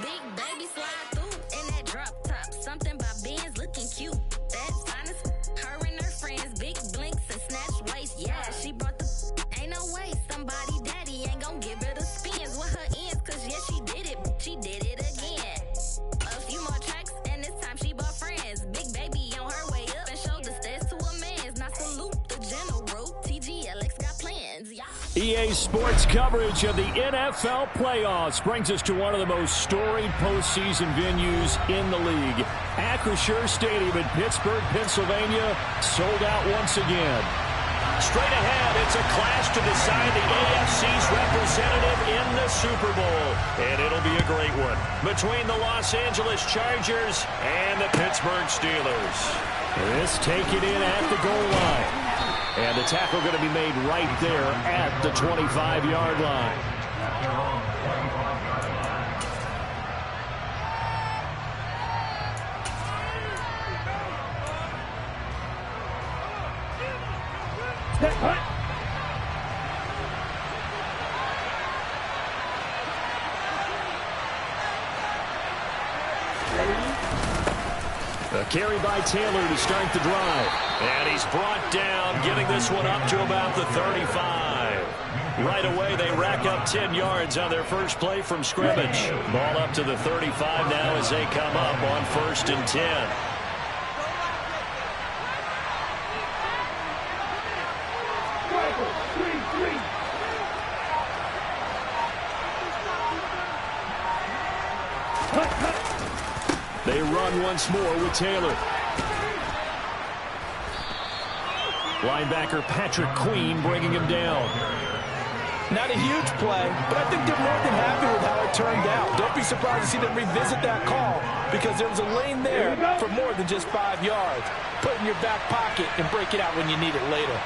Big baby slide through in that drop top. Something by Benz looking cute. That's honest. Her and her friends, big blinks and snatch waist. Yeah, she brought the. Ain't no way somebody daddy ain't gon' give her the spins with her ends. Cause yeah, she did it. She did it again. A few more tracks and this time she bought friends. Big baby on her way up and showed the stairs to a man's. Now salute the general. TGLX got plans. Yeah. EA Sports coverage of the NFL playoffs brings us to one of the most storied postseason venues in the league. Acrisure Stadium in Pittsburgh, Pennsylvania, sold out once again. Straight ahead, it's a clash to decide the AFC's representative in the Super Bowl. And it'll be a great one between the Los Angeles Chargers and the Pittsburgh Steelers. This taken in at the goal line. And the tackle going to be made right there at the 25-yard line. A carry by Taylor to start the drive. And he's brought down, getting this one up to about the 35. Right away, they rack up 10 yards on their first play from scrimmage. Ball up to the 35 now as they come up on 1st and 10. They run once more with Taylor. Linebacker Patrick Queen bringing him down. Not a huge play, but I think they're more than happy with how it turned out. Don't be surprised to see them revisit that call because there was a lane there for more than just 5 yards. Put it in your back pocket and break it out when you need it later.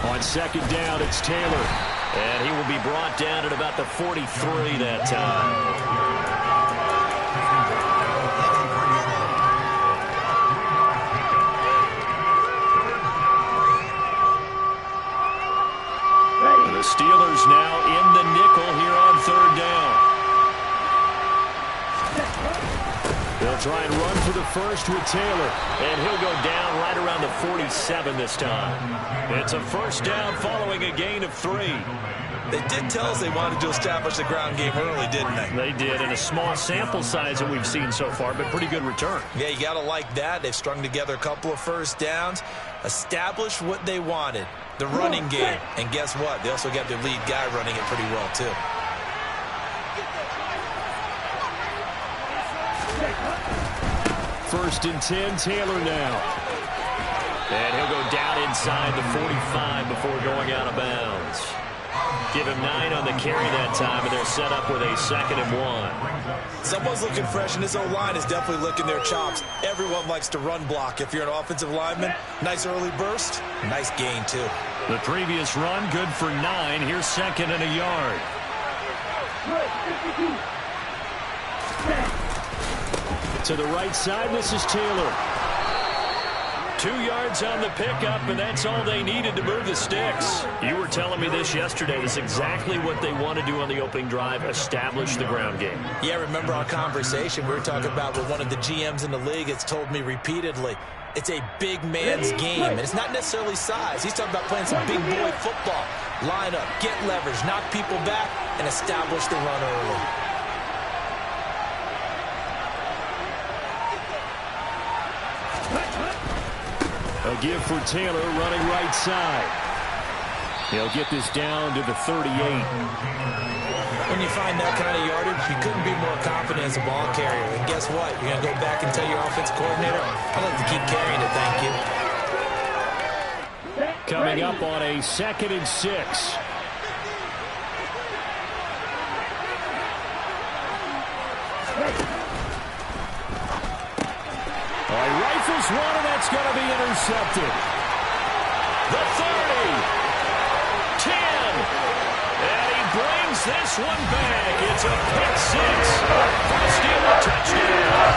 On 2nd down, it's Taylor. And he will be brought down at about the 43 that time. The Steelers now in the nickel here on 3rd down. They'll try and run for the first with Taylor. And he'll go down right around the 47 this time. It's a 1st down following a gain of 3. They did tell us they wanted to establish the ground game early, didn't they? They did, in a small sample size that we've seen so far, but pretty good return. Yeah, you got to like that. They've strung together a couple of 1st downs, established what they wanted, the running game. And guess what? They also got their lead guy running it pretty well, too. First and 10, Taylor now. And he'll go down inside the 45 before going out of bounds. Give him 9 on the carry that time, and they're set up with a 2nd and 1. Someone's looking fresh, and this O-line is definitely licking their chops. Everyone likes to run block. If you're an offensive lineman, nice early burst, nice gain, too. The previous run, good for 9. Here's 2nd and a yard. To the right side, this is Taylor. 2 yards on the pickup, and that's all they needed to move the sticks. You were telling me this yesterday. This is exactly what they want to do on the opening drive, establish the ground game. Yeah, remember our conversation we were talking about with one of the GMs in the league. It's told me repeatedly, it's a big man's game, and it's not necessarily size. He's talking about playing some big boy football. Line up, get leverage, knock people back, and establish the run early. A give for Taylor running right side. He'll get this down to the 38. When you find that kind of yardage, you couldn't be more confident as a ball carrier. And guess what? You're going to go back and tell your offensive coordinator, I'd like to keep carrying it, thank you. Coming up on a 2nd and 6. Rifles one, and that's going to be intercepted. The 30, 10, and he brings this one back. It's a pick 6 for the Steelers touchdown.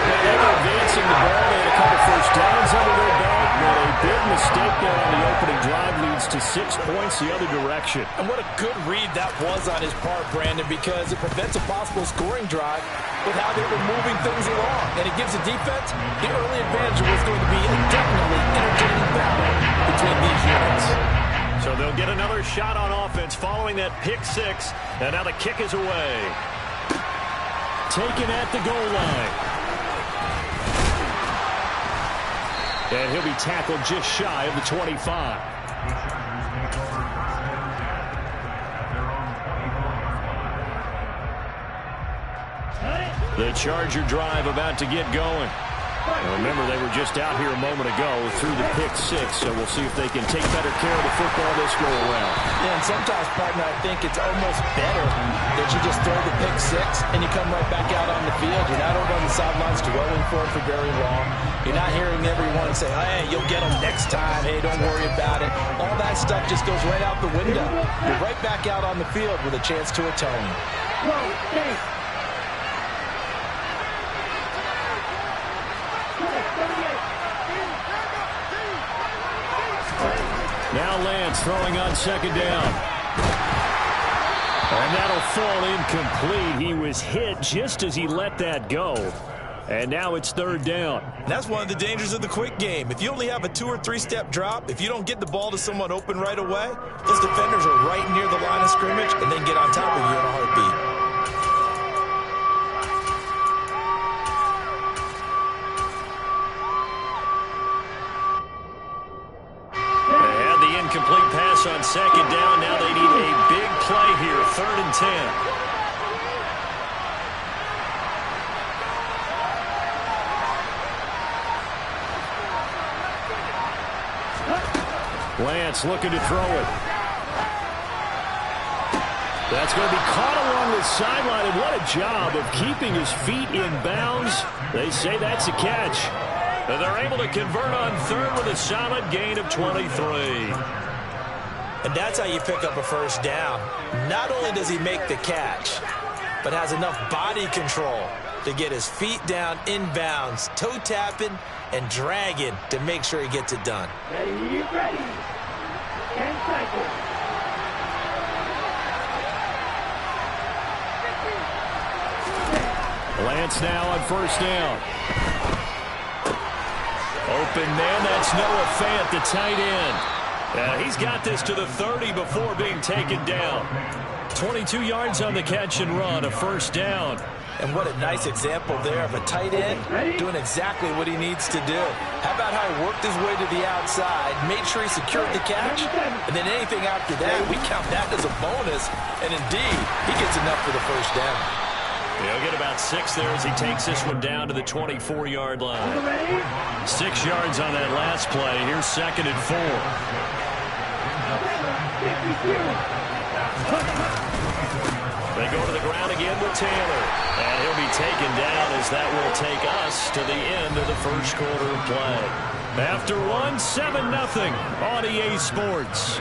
They're advancing the ball. They had a couple 1st downs under their belt, but a big mistake there on the opening drive leads to 6 points the other direction. And what a good read that was on his part, Brandon, because it prevents a possible scoring drive with how they were moving things along. And it gives the defense the early advantage. Was going to be a definitely entertaining battle between these units. So they'll get another shot on offense following that pick six. And now the kick is away. Taken at the goal line. And he'll be tackled just shy of the 25. The Charger drive about to get going. And remember, they were just out here a moment ago through the pick six, so we'll see if they can take better care of the football this go around. Yeah, and sometimes, partner, I think it's almost better that you just throw the pick six and you come right back out on the field. You're not over on the sidelines dwelling for it for very long. You're not hearing everyone say, hey, you'll get them next time. Hey, don't worry about it. All that stuff just goes right out the window. You're right back out on the field with a chance to atone. Now Lance throwing on second down. And that'll fall incomplete. He was hit just as he let that go. And now it's third down. That's one of the dangers of the quick game. If you only have a 2- or 3-step drop, if you don't get the ball to someone open right away, those defenders are right near the line of scrimmage and then get on top of you in a heartbeat. Complete pass on second down. Now they need a big play here. 3rd and 10. Lance looking to throw it. That's going to be caught along the sideline, and what a job of keeping his feet in bounds. They say that's a catch. And they're able to convert on 3rd with a solid gain of 23. And that's how you pick up a first down. Not only does he make the catch, but has enough body control to get his feet down inbounds, toe tapping and dragging to make sure he gets it done. Ready. 10 seconds. Lance now on first down. Open man, that's Noah Fant, the tight end. He's got this to the 30 before being taken down. 22 yards on the catch and run, a first down. And what a nice example there of a tight end doing exactly what he needs to do. How about how he worked his way to the outside, made sure he secured the catch, and then anything after that, we count that as a bonus. And indeed, he gets enough for the first down. He'll get about 6 there as he takes this one down to the 24-yard line. 6 yards on that last play. Here's 2nd and 4. They go to the ground again with Taylor. And he'll be taken down as that will take us to the end of the first quarter of play. After one, 7-0 on EA Sports.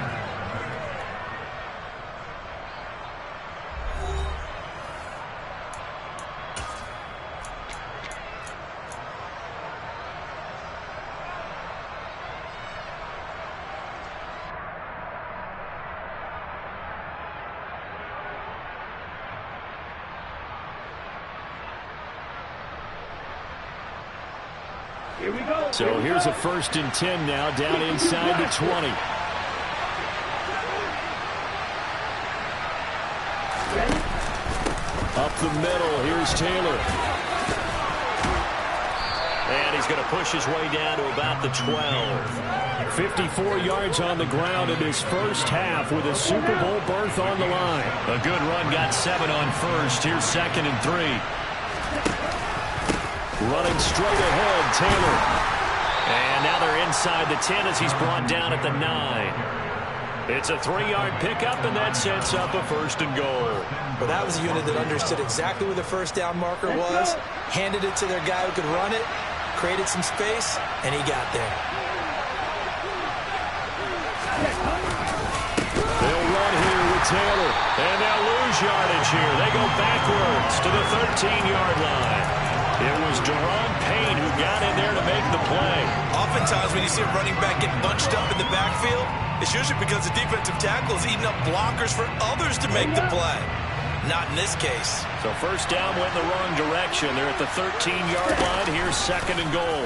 Here we go. So here's a 1st and 10 now, down inside the 20. Up the middle, here's Taylor. And he's going to push his way down to about the 12. 54 yards on the ground in his first half with a Super Bowl berth on the line. A good run, got 7 on first. Here's 2nd and 3. Running straight ahead, Taylor. And now they're inside the 10 as he's brought down at the 9. It's a 3-yard pickup, and that sets up a 1st and goal. But that was a unit that understood exactly where the first down marker was, handed it to their guy who could run it, created some space, and he got there. They'll run here with Taylor, and they'll lose yardage here. They go backwards to the 13-yard line. It was Daron Payne who got in there to make the play. Oftentimes when you see a running back get bunched up in the backfield, it's usually because the defensive tackle is eating up blockers for others to make the play. Not in this case. So first down went in the wrong direction. They're at the 13-yard line. Here's second and goal.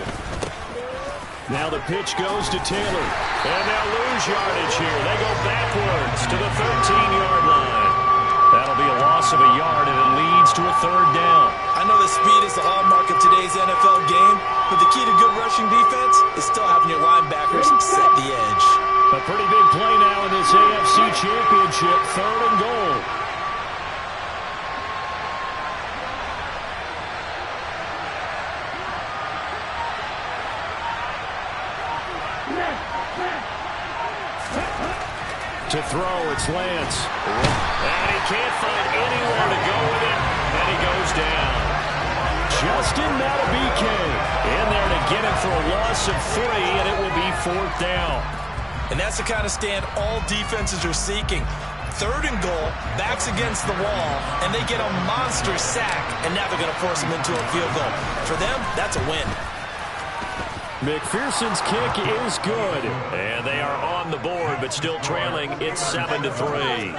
Now the pitch goes to Taylor. And they'll lose yardage here. They go backwards to the 13-yard line. That'll be a loss of a yard, and it leads to a third down. I know that speed is the hallmark of today's NFL game, but the key to good rushing defense is still having your linebackers set the edge. A pretty big play now in this AFC Championship. Third and goal. To throw, it's Lance. And he can't find anywhere to go with it, and he goes down. Justin Madubuike in there to get him for a loss of 3, and it will be fourth down. And that's the kind of stand all defenses are seeking. Third and goal, backs against the wall, and they get a monster sack, and now they're going to force them into a field goal. For them, that's a win. McPherson's kick is good, and they are on the board, but still trailing. It's 7-3.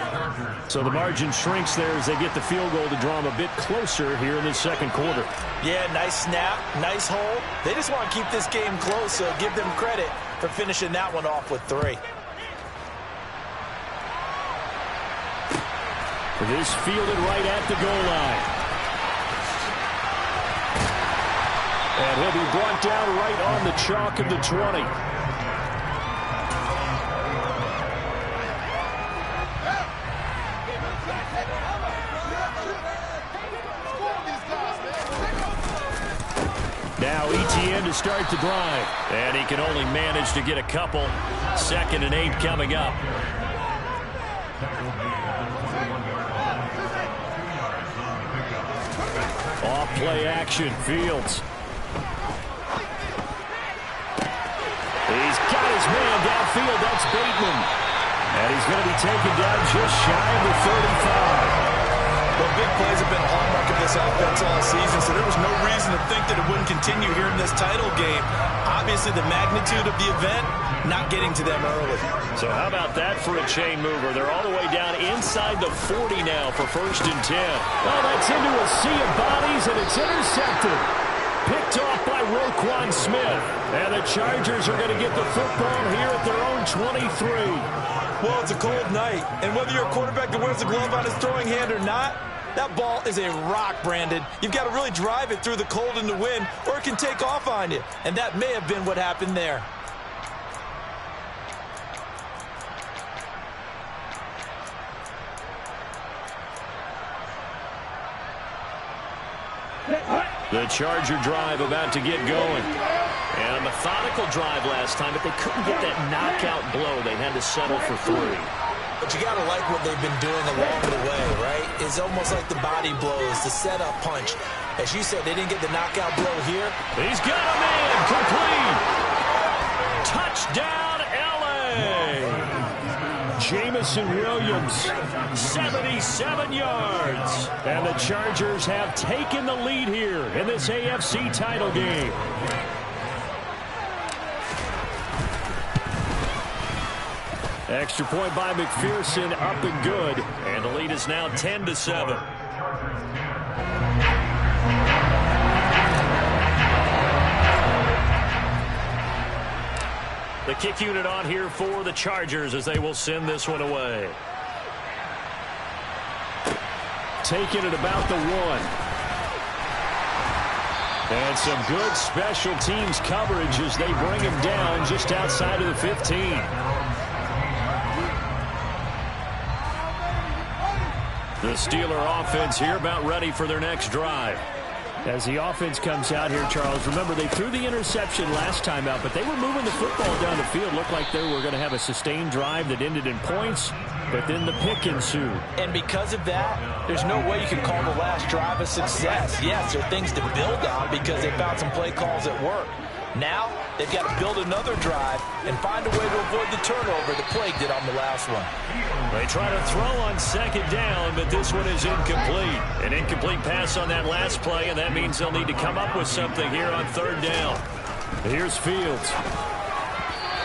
So the margin shrinks there as they get the field goal to draw them a bit closer here in the second quarter. Yeah, nice snap, nice hold. They just want to keep this game close, so give them credit for finishing that one off with 3. This fielded right at the goal line. And he'll be brought down right on the chalk of the 20. Now Etienne to start the drive. And he can only manage to get a couple. 2nd and 8 coming up. Off play action, Fields. He's got his man downfield. That's Bateman. And he's going to be taken down just shy of the 35. Well, big plays have been a hallmark of this offense all season, so there was no reason to think that it wouldn't continue here in this title game. Obviously, the magnitude of the event not getting to them early. So how about that for a chain mover? They're all the way down inside the 40 now for 1st and 10. Oh, that's into a sea of bodies, and it's intercepted. Picked off by Roquan Smith. And the Chargers are going to get the football here at their own 23. Well, it's a cold night, and whether you're a quarterback that wears a glove on his throwing hand or not, that ball is a rock, Brandon. You've got to really drive it through the cold and the wind, or it can take off on you. And that may have been what happened there. The Charger drive about to get going. And a methodical drive last time, but they couldn't get that knockout blow. They had to settle for 3. But you got to like what they've been doing along the way, right? It's almost like the body blows, the setup punch. As you said, they didn't get the knockout blow here. He's got a man, complete. Touchdown, L.A. Jameson Williams, 77 yards. And the Chargers have taken the lead here in this AFC title game. Extra point by McPherson, up and good. And the lead is now 10-7. The kick unit on here for the Chargers as they will send this one away. Taking it about the 1. And some good special teams coverage as they bring him down just outside of the 15. The Steeler offense here about ready for their next drive. As the offense comes out here, Charles, remember they threw the interception last time out, but they were moving the football down the field. Looked like they were going to have a sustained drive that ended in points, but then the pick ensued. And because of that, there's no way you can call the last drive a success. Yes, there are things to build on because they found some play calls that work. Now, they've got to build another drive and find a way to avoid the turnover the play did on the last one. They try to throw on second down, but this one is incomplete. An incomplete pass on that last play, and that means they'll need to come up with something here on third down. Here's Fields.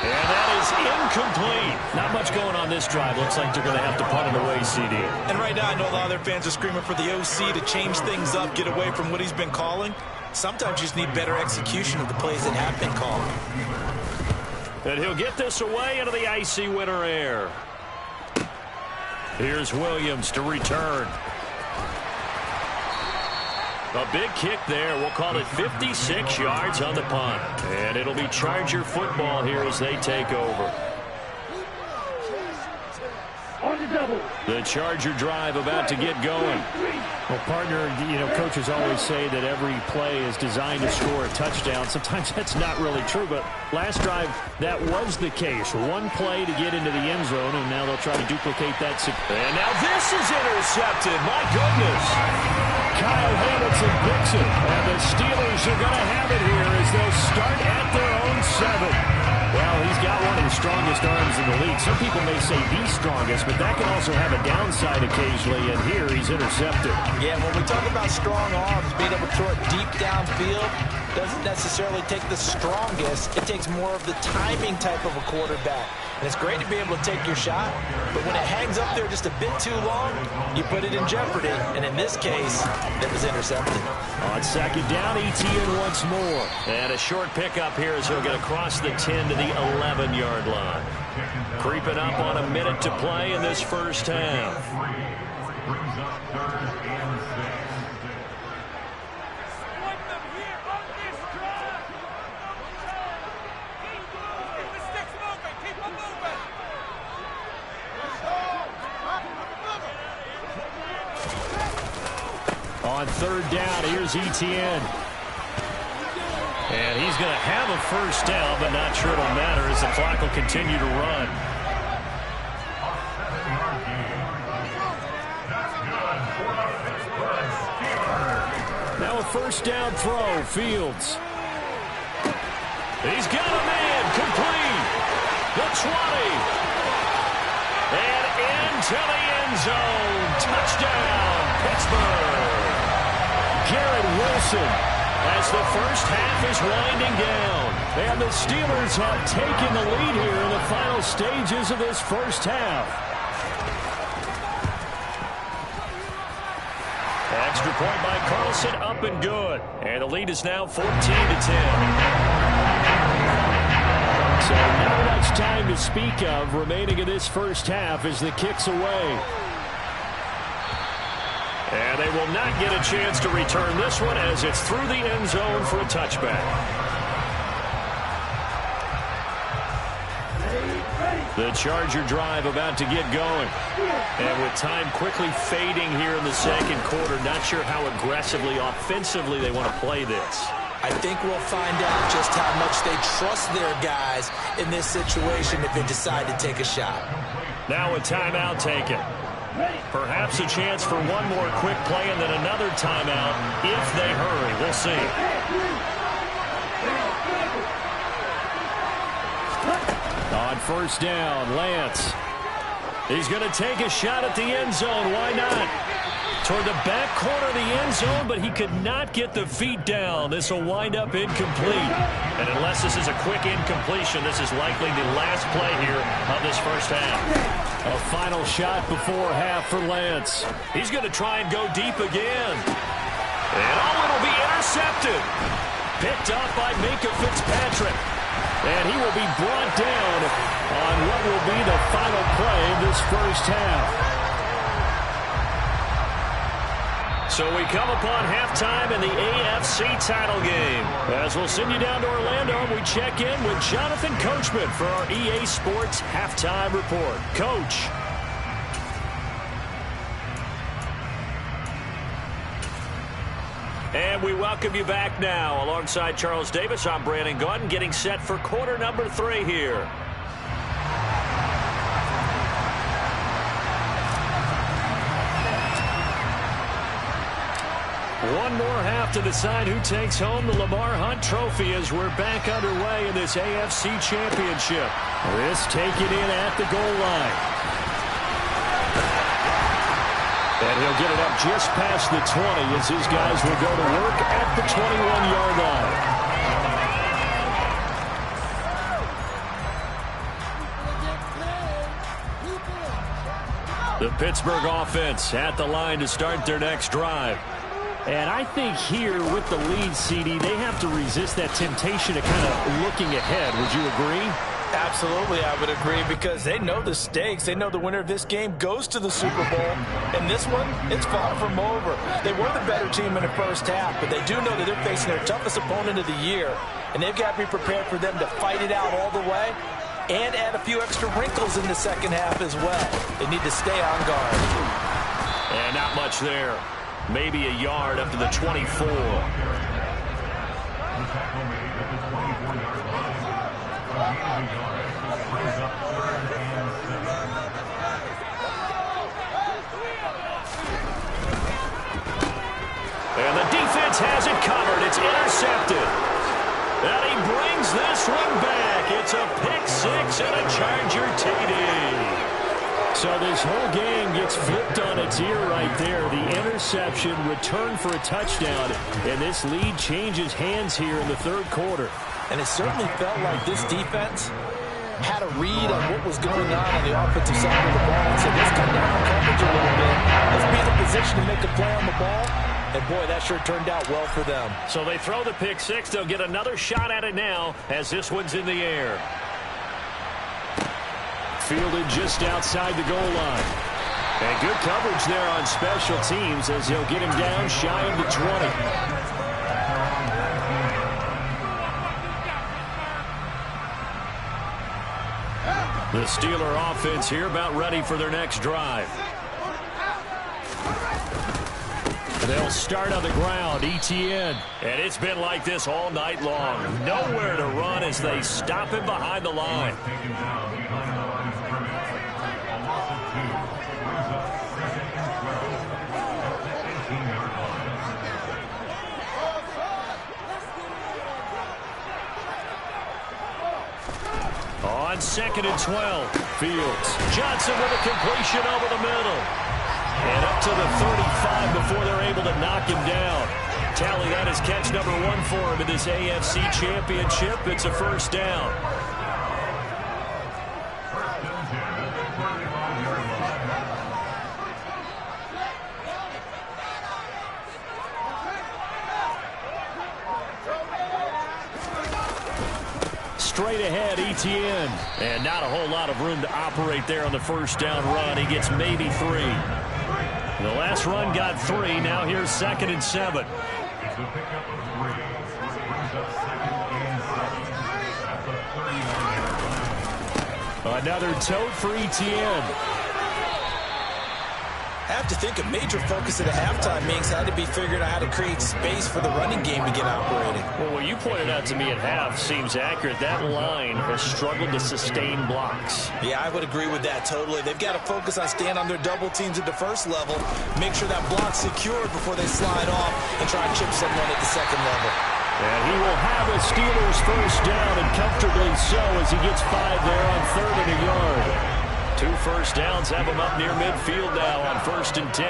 And that is incomplete. Not much going on this drive. Looks like they're going to have to punt it away, CD. And right now I know a lot of their fans are screaming for the OC to change things up, get away from what he's been calling. Sometimes you just need better execution of the plays that have been called. And he'll get this away into the icy winter air. Here's Williams to return. A big kick there. We'll call it 56 yards on the punt. And it'll be Charger football here as they take over. The Charger drive about to get going. Well, partner, coaches always say that every play is designed to score a touchdown. Sometimes that's not really true, but last drive, that was the case. One play to get into the end zone, and now they'll try to duplicate that. And now this is intercepted. My goodness. Kyle Hamilton picks it, and the Steelers are going to have it here as they'll start at their own 7. Well, he's got one of the strongest arms in the league. Some people may say the strongest, but that can also have a downside occasionally, and here he's intercepted. Yeah, when we talk about strong arms, being able to throw it deep downfield doesn't necessarily take the strongest. It takes more of the timing type of a quarterback. And it's great to be able to take your shot, but when it hangs up there just a bit too long, you put it in jeopardy. And in this case, it was intercepted. On second down, Etienne once more. And a short pickup here as he'll get across the 10 to the 11-yard line. Creeping up on a minute to play in this first half. On third down, here's Etienne. And he's going to have a first down, but not sure it'll matter as the clock will continue to run. Now a first down throw, Fields. He's got a man, complete. The 20. And into the end zone. Touchdown, Pittsburgh. Garrett Wilson. As the first half is winding down. And the Steelers have taken the lead here in the final stages of this first half. Extra point by Carlson, up and good. And the lead is now 14-10. So not much time to speak of remaining in this first half as the kick's away. And they will not get a chance to return this one as it's through the end zone for a touchback. The Charger drive about to get going. And with time quickly fading here in the second quarter, not sure how aggressively, offensively they want to play this. I think we'll find out just how much they trust their guys in this situation if they decide to take a shot. Now a timeout taken. Perhaps a chance for one more quick play and then another timeout if they hurry. We'll see. On first down, Lance. He's going to take a shot at the end zone. Why not? Toward the back corner of the end zone, but he could not get the feet down. This will wind up incomplete. And unless this is a quick incompletion, this is likely the last play here of this first half. A final shot before half for Lance. He's going to try and go deep again. And it'll be intercepted. Picked up by Minkah Fitzpatrick. And he will be brought down on what will be the final play of this first half. So we come upon halftime in the AFC title game. As we'll send you down to Orlando, we check in with Jonathan Coachman for our EA Sports Halftime Report. Coach. And we welcome you back now. Alongside Charles Davis, I'm Brandon Gaudin, getting set for quarter number 3 here. One more half to decide who takes home the Lamar Hunt Trophy as we're back underway in this AFC Championship. This taken in at the goal line. And he'll get it up just past the 20 as his guys will go to work at the 21-yard line. The Pittsburgh offense at the line to start their next drive. And I think here with the lead, CD, they have to resist that temptation to kind of looking ahead. Would you agree? Absolutely, I would agree, because they know the stakes. They know the winner of this game goes to the Super Bowl. And this one, it's far from over. They were the better team in the first half, but they do know that they're facing their toughest opponent of the year. And they've got to be prepared for them to fight it out all the way and add a few extra wrinkles in the second half as well. They need to stay on guard. And not much there. Maybe a yard up to the 24. And the defense has it covered. It's intercepted. And he brings this one back. It's a pick six and a Charger TD. So this whole game gets flipped on its ear right there. The interception, return for a touchdown, and this lead changes hands here in the third quarter. And it certainly felt like this defense had a read on what was going on the offensive side of the ball. So let's come down on coverage a little bit. Let's be in a position to make a play on the ball. And, boy, that sure turned out well for them. So they throw the pick six. They'll get another shot at it now as this one's in the air. Fielded just outside the goal line. And good coverage there on special teams as he'll get him down shy of the 20. The Steeler offense here about ready for their next drive. They'll start on the ground, ETN. And it's been like this all night long. Nowhere to run as they stop him behind the line. On 2nd and 12, Fields. Johnson with a completion over the middle. And up to the 35 before they're able to knock him down. Tally, that is catch number 1 for him in this AFC Championship. It's a first down. Straight ahead, ETN. And not a whole lot of room to operate there on the first down run. He gets maybe 3. The last run got 3. Now here's 2nd and 7. Another tote for ETN. I have to think a major focus at the halftime meetings had to be figuring out how to create space for the running game to get operating. Well, what you pointed out to me at half seems accurate. That line has struggled to sustain blocks. Yeah, I would agree with that totally. They've got to focus on staying on their double teams at the first level, make sure that block's secured before they slide off and try and chip someone at the second level. And he will have a Steelers first down, and comfortably so as he gets 5 there on 3rd and a yard. 2 first downs have him up near midfield now on 1st and 10.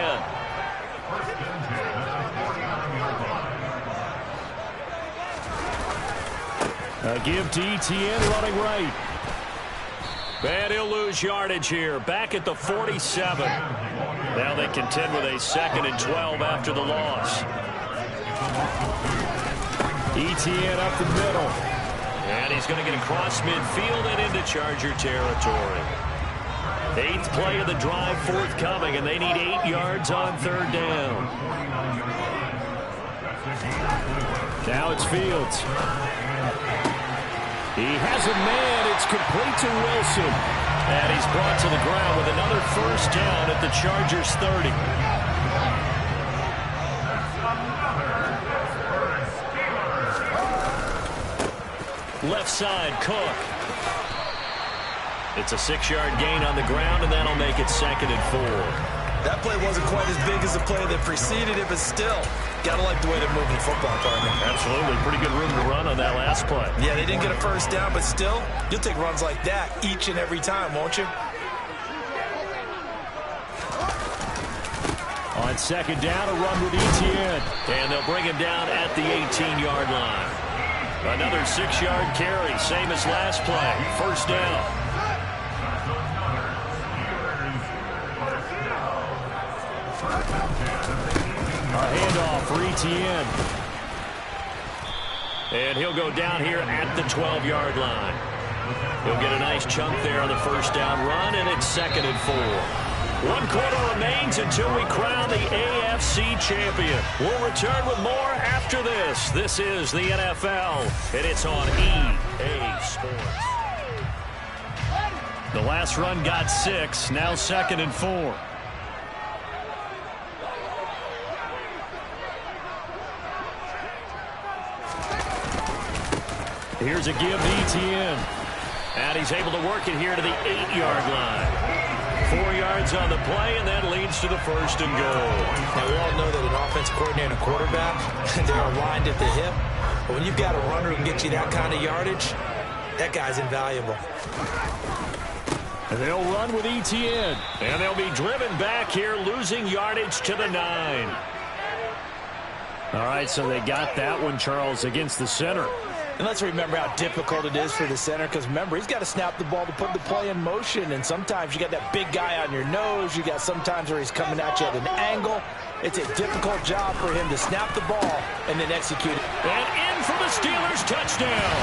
A give to ETN running right. And he'll lose yardage here. Back at the 47. Now they contend with a 2nd and 12 after the loss. ETN up the middle. And he's going to get across midfield and into Charger territory. 8th play of the drive forthcoming, and they need 8 yards on 3rd down. Now it's Fields. He has a man. It's complete to Wilson. And he's brought to the ground with another first down at the Chargers 30. Left side, Cook. It's a 6-yard gain on the ground, and that'll make it 2nd and 4. That play wasn't quite as big as the play that preceded it, but still, gotta like the way they're moving the football, partner. Absolutely. Pretty good room to run on that last play. Yeah, they didn't get a first down, but still, you'll take runs like that each and every time, won't you? On second down, a run with Etienne. And they'll bring him down at the 18-yard line. Another 6-yard carry, same as last play. First down. A handoff for Etienne. And he'll go down here at the 12-yard line. He'll get a nice chunk there on the first down run, and it's 2nd and 4. 1 quarter remains until we crown the AFC champion. We'll return with more after this. This is the NFL, and it's on EA Sports. The last run got 6, now 2nd and 4. Here's a give to Etienne. And he's able to work it here to the 8-yard line. 4 yards on the play, and that leads to the 1st and goal. Now, we all know that an offensive coordinator and a quarterback, they're aligned at the hip. But when you've got a runner who can get you that kind of yardage, that guy's invaluable. And they'll run with Etienne. And they'll be driven back here, losing yardage to the 9. All right, so they got that one, Charles, against the center. And let's remember how difficult it is for the center, because remember, he's got to snap the ball to put the play in motion, and sometimes you got that big guy on your nose. You got sometimes where he's coming at you at an angle. It's a difficult job for him to snap the ball and then execute it. And in for the Steelers, touchdown.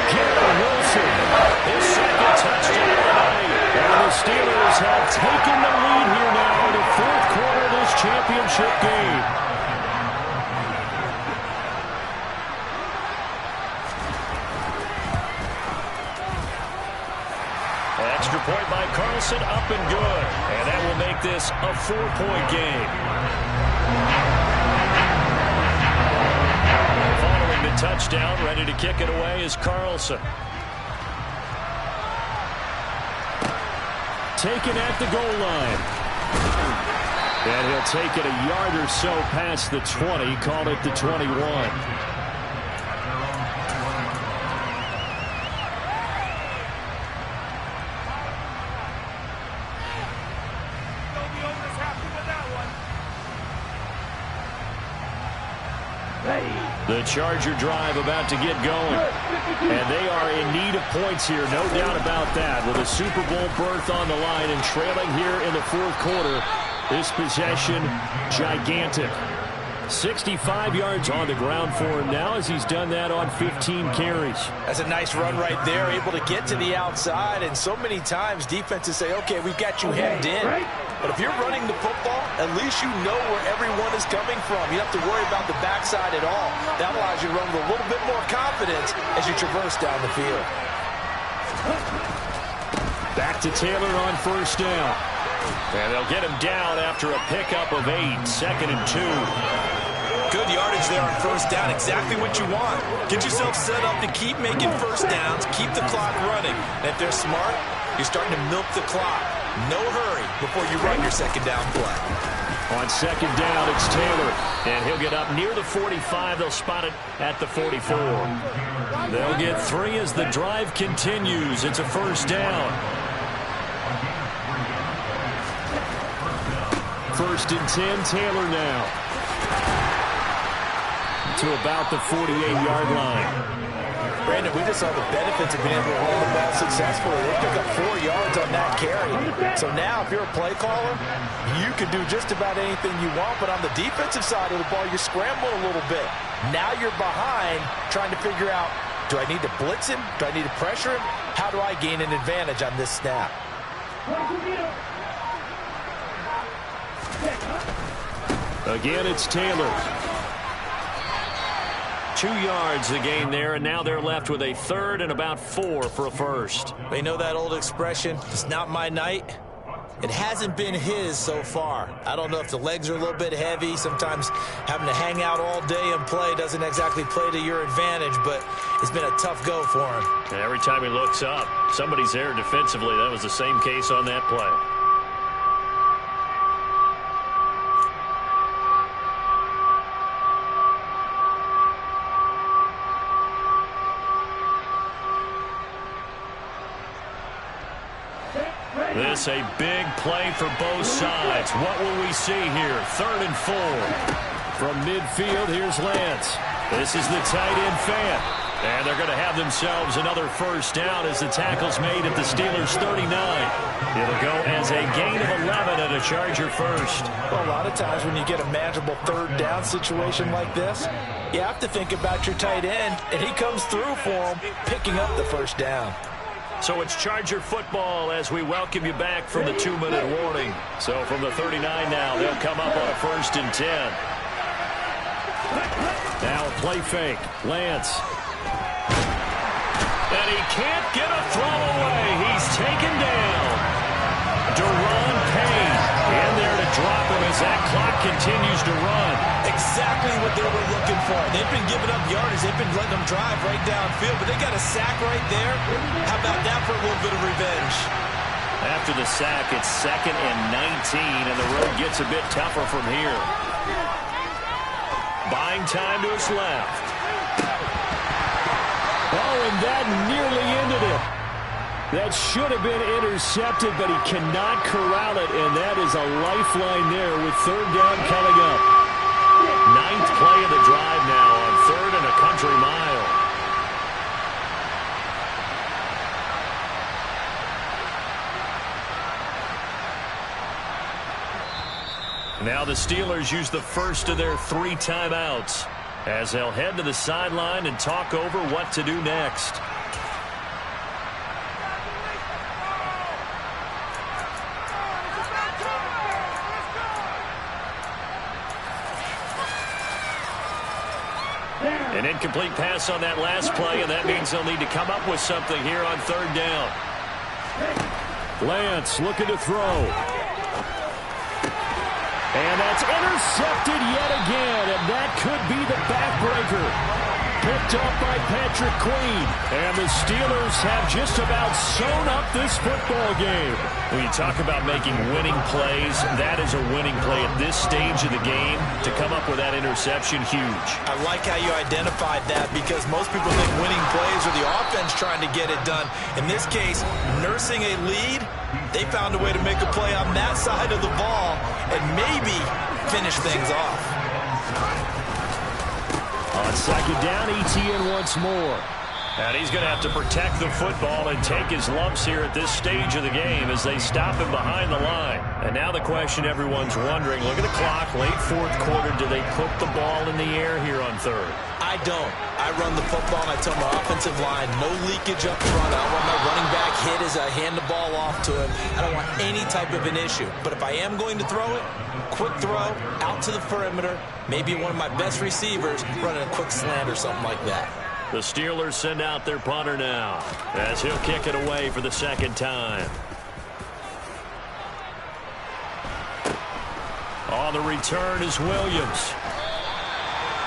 Garrett Wilson, his 2nd touchdown of the night. And the Steelers have taken the lead here now in the 4th quarter of this championship game. Extra point by Carlson, up and good. And that will make this a 4-point game. Following the touchdown, ready to kick it away is Carlson. Taken at the goal line. And he'll take it a yard or so past the 20, call it the 21. The Charger drive about to get going. And they are in need of points here, no doubt about that. With a Super Bowl berth on the line and trailing here in the 4th quarter, this possession gigantic. 65 yards on the ground for him now as he's done that on 15 carries. That's a nice run right there, able to get to the outside. And so many times defenses say, okay, we've got you hemmed in. But if you're running the football, at least you know where everyone is coming from. You don't have to worry about the backside at all. That allows you to run with a little bit more confidence as you traverse down the field. Back to Taylor on first down. And they'll get him down after a pickup of 8, 2nd and 2. Good yardage there on first down, exactly what you want. Get yourself set up to keep making first downs, keep the clock running. And if they're smart, you're starting to milk the clock. No hurry before you run your 2nd down play. On 2nd down, it's Taylor. And he'll get up near the 45. They'll spot it at the 44. They'll get 3 as the drive continues. It's a first down. 1st and 10, Taylor now. To about the 48-yard line. Brandon, we just saw the benefits of being able to roll the ball successfully. They pick up 4 yards on that carry. So now, if you're a play caller, you can do just about anything you want. But on the defensive side of the ball, you're scrambling a little bit. Now you're behind, trying to figure out, do I need to blitz him? Do I need to pressure him? How do I gain an advantage on this snap? Again, it's Taylor. 2 yards the gain there, and now they're left with a 3rd and about 4 for a first. They know that old expression, it's not my night. It hasn't been his so far. I don't know if the legs are a little bit heavy. Sometimes having to hang out all day and play doesn't exactly play to your advantage, but it's been a tough go for him. And every time he looks up, somebody's there defensively. That was the same case on that play. This a big play for both sides. What will we see here? 3rd and 4. From midfield, here's Lance. This is the tight end Fant. And they're going to have themselves another first down as the tackle's made at the Steelers' 39. It'll go as a gain of 11 and a Charger first. Well, a lot of times when you get a manageable 3rd down situation like this, you have to think about your tight end, and he comes through for him, picking up the first down. So it's Charger football as we welcome you back from the 2-minute warning. So from the 39 now, they'll come up on a 1st and 10. Now a play fake. Lance. And he can't get a throw away. He's taken down. Deron Payne in there to drop him as that clock continues to run. Exactly what they were looking for. They've been giving up yardage. They've been letting them drive right downfield, but they got a sack right there. How about that for a little bit of revenge? After the sack, it's 2nd and 19, and the road gets a bit tougher from here. Buying time to his left. Oh, and that nearly ended it. That should have been intercepted, but he cannot corral it, and that is a lifeline there with 3rd down coming up. 9th play of the drive now on 3rd and a country mile. Now the Steelers use the first of their 3 timeouts as they'll head to the sideline and talk over what to do next. An incomplete pass on that last play, and that means they'll need to come up with something here on 3rd down. Lance looking to throw. And that's intercepted yet again, and that could be the backbreaker. Picked up by Patrick Queen. And the Steelers have just about sewn up this football game. When you talk about making winning plays, that is a winning play at this stage of the game. To come up with that interception, huge. I like how you identified that because most people think winning plays are the offense trying to get it done. In this case, nursing a lead, they found a way to make a play on that side of the ball and maybe finish things off. On 2nd down, ETN once more. And he's going to have to protect the football and take his lumps here at this stage of the game as they stop him behind the line. And now the question everyone's wondering, look at the clock, late 4th quarter, do they put the ball in the air here on 3rd? I don't. I run the football and I tell my offensive line, no leakage up front. I don't want my running back hit as I hand the ball off to him. I don't want any type of an issue. But if I am going to throw it, quick throw, out to the perimeter, maybe one of my best receivers running a quick slant or something like that. The Steelers send out their punter now as he'll kick it away for the 2nd time. On the return is Williams.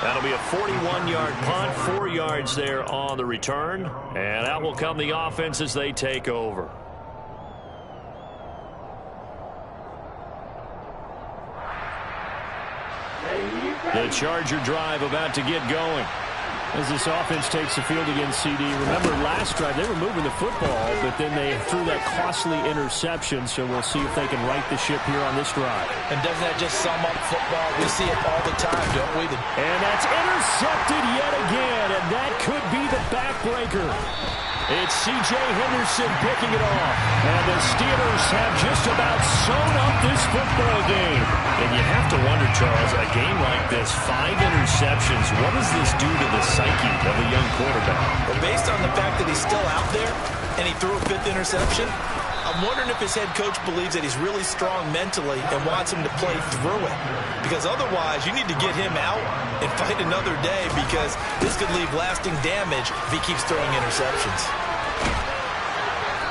That'll be a 41-yard punt, 4 yards there on the return. And out will come the offense as they take over. The Charger drive about to get going. As this offense takes the field against CD. Remember, last drive, they were moving the football, but then they threw that costly interception, so we'll see if they can right the ship here on this drive. And doesn't that just sum up football? We see it all the time, don't we? And that's intercepted yet again, and that could be the backbreaker. It's C.J. Henderson picking it off. And the Steelers have just about sewn up this football game. And you have to wonder, Charles, a game like this, 5 interceptions, what does this do to the psyche of a young quarterback? Well, based on the fact that he's still out there and he threw a 5th interception, I'm wondering if his head coach believes that he's really strong mentally and wants him to play through it. Because otherwise, you need to get him out and fight another day because this could leave lasting damage if he keeps throwing interceptions.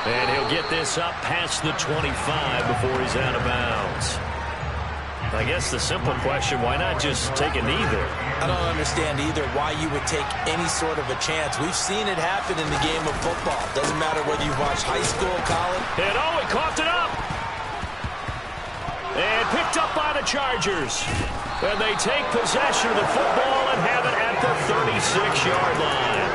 And he'll get this up past the 25 before he's out of bounds. I guess the simple question, why not just take a knee there? I don't understand either why you would take any sort of a chance. We've seen it happen in the game of football. Doesn't matter whether you watch high school, college. And oh, he coughed it up. And picked up by the Chargers. And they take possession of the football and have it at the 36-yard line.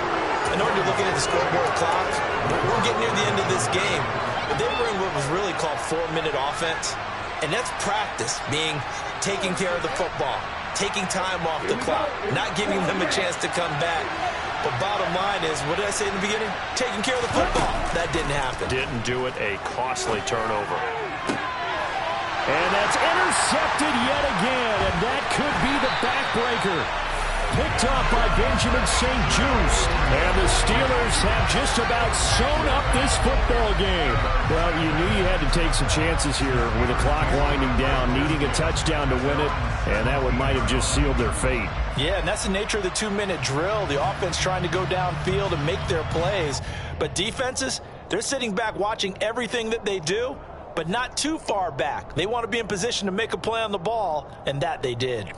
I know you're looking at the scoreboard clock. We're getting near the end of this game. But they were in what was really called 4-minute offense. And that's practice, taking care of the football, taking time off the clock, not giving them a chance to come back. But bottom line is, what did I say in the beginning? Taking care of the football. That didn't happen. Didn't do it. A costly turnover. And that's intercepted yet again, and that could be the backbreaker. Picked up by Benjamin St-Juste. And the Steelers have just about sewn up this football game. Well, you knew you had to take some chances here with the clock winding down, needing a touchdown to win it, and that one might have just sealed their fate. Yeah, and that's the nature of the 2-minute drill. The offense trying to go downfield and make their plays. But defenses, they're sitting back watching everything that they do, but not too far back. They want to be in position to make a play on the ball, and that they did.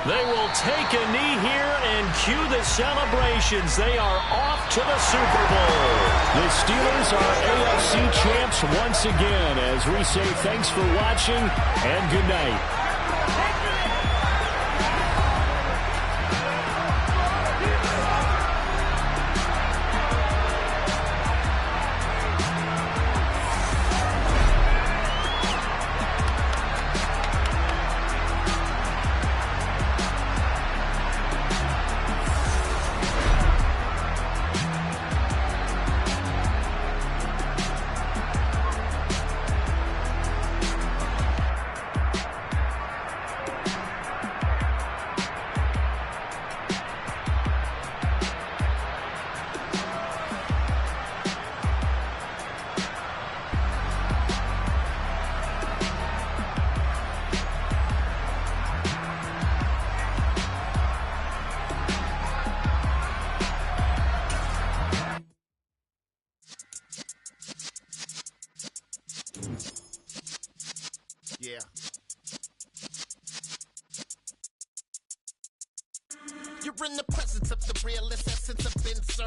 They will take a knee here and cue the celebrations. They are off to the Super Bowl. The Steelers are AFC champs once again as we say thanks for watching and good night. Yeah. You're in the presence of the realest essence of Ben